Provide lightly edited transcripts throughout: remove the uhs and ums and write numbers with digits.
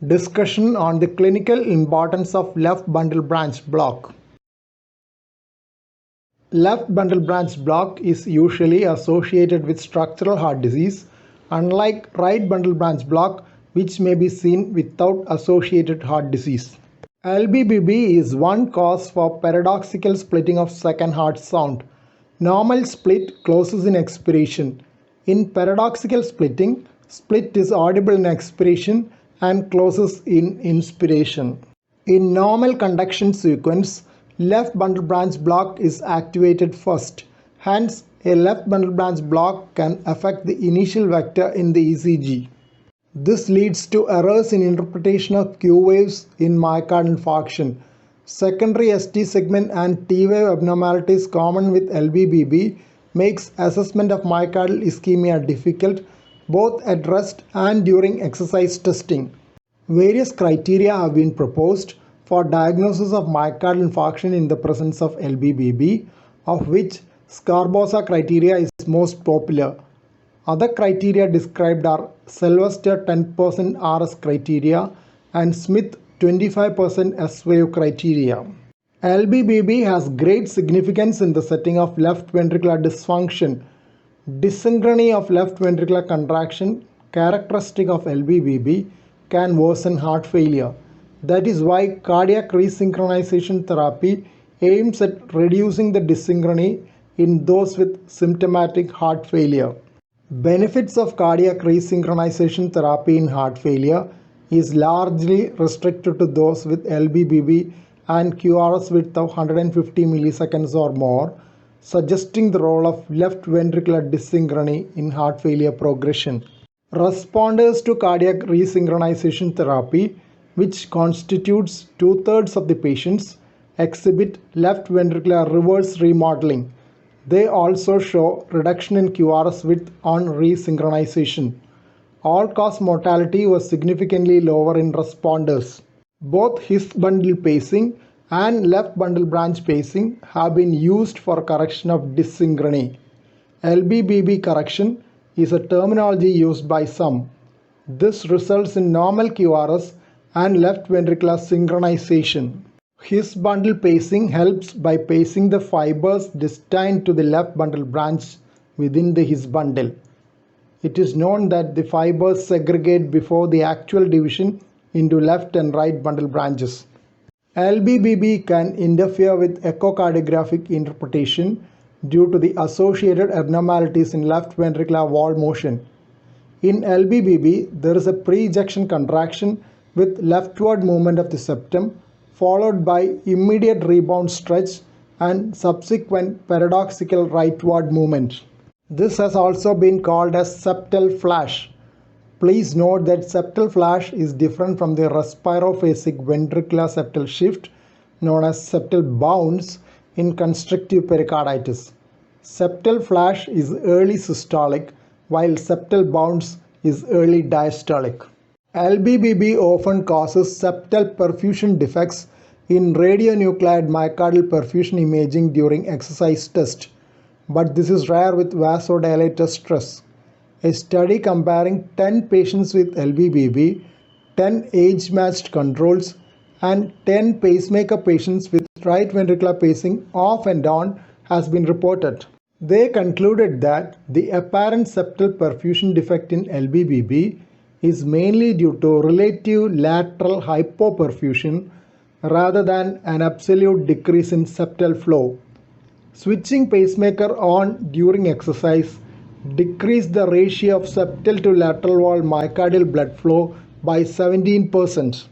Discussion on the clinical importance of left bundle branch block. Left bundle branch block is usually associated with structural heart disease, unlike right bundle branch block, which may be seen without associated heart disease. LBBB is one cause for paradoxical splitting of second heart sound. Normal split closes in expiration. In paradoxical splitting, split is audible in expiration and closes in inspiration. In normal conduction sequence, left bundle branch block is activated first. Hence, a left bundle branch block can affect the initial vector in the ECG. This leads to errors in interpretation of Q waves in myocardial infarction. Secondary ST segment and T wave abnormalities common with LBBB makes assessment of myocardial ischemia difficult both at rest and during exercise testing. Various criteria have been proposed for diagnosis of myocardial infarction in the presence of LBBB, of which Scarbosa criteria is most popular. Other criteria described are Sylvester 10% RS criteria and Smith 25% S-wave criteria. LBBB has great significance in the setting of left ventricular dysfunction. Dysynchrony of left ventricular contraction, characteristic of LBBB, can worsen heart failure. That is why cardiac resynchronization therapy aims at reducing the dysynchrony in those with symptomatic heart failure. Benefits of cardiac resynchronization therapy in heart failure is largely restricted to those with LBBB and QRS width of 150 milliseconds or more, suggesting the role of left ventricular dysynchrony in heart failure progression. Responders to cardiac resynchronization therapy, which constitutes 2/3 of the patients, exhibit left ventricular reverse remodeling. They also show reduction in QRS width on resynchronization. All-cause mortality was significantly lower in responders. Both His bundle pacing and left bundle branch pacing have been used for correction of dyssynchrony. LBBB correction is a terminology used by some. This results in normal QRS and left ventricular synchronization. His bundle pacing helps by pacing the fibers destined to the left bundle branch within the His bundle. It is known that the fibers segregate before the actual division into left and right bundle branches. LBBB can interfere with echocardiographic interpretation due to the associated abnormalities in left ventricular wall motion. In LBBB, there is a pre-ejection contraction with leftward movement of the septum, followed by immediate rebound stretch and subsequent paradoxical rightward movement. This has also been called as septal flash. Please note that septal flash is different from the respirophasic ventricular septal shift known as septal bounce in constrictive pericarditis. Septal flash is early systolic while septal bounce is early diastolic. LBBB often causes septal perfusion defects in radionuclide myocardial perfusion imaging during exercise test, but this is rare with vasodilator stress. A study comparing 10 patients with LBBB, 10 age-matched controls, and 10 pacemaker patients with right ventricular pacing off and on has been reported. They concluded that the apparent septal perfusion defect in LBBB is mainly due to relative lateral hypoperfusion rather than an absolute decrease in septal flow. Switching pacemaker on during exercise decreased the ratio of septal to lateral wall myocardial blood flow by 17%.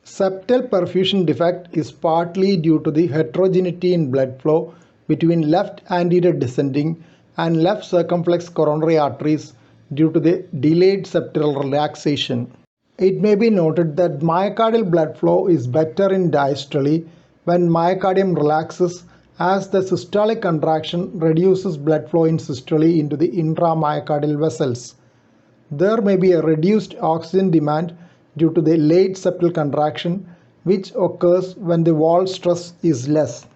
Septal perfusion defect is partly due to the heterogeneity in blood flow between left anterior descending and left circumflex coronary arteries due to the delayed septal relaxation. It may be noted that myocardial blood flow is better in diastole when myocardium relaxes, as the systolic contraction reduces blood flow in systole into the intramyocardial vessels. There may be a reduced oxygen demand due to the late septal contraction, which occurs when the wall stress is less.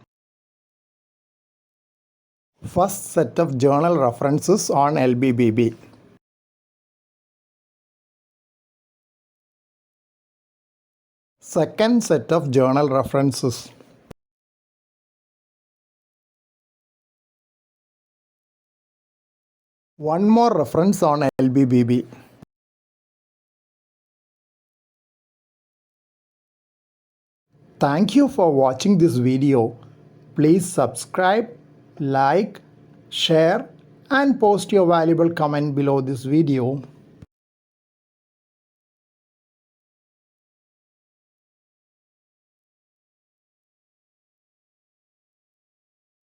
First set of journal references on LBBB. Second set of journal references. One more reference on LBBB. Thank you for watching this video. Please subscribe, like, share and post your valuable comment below this video.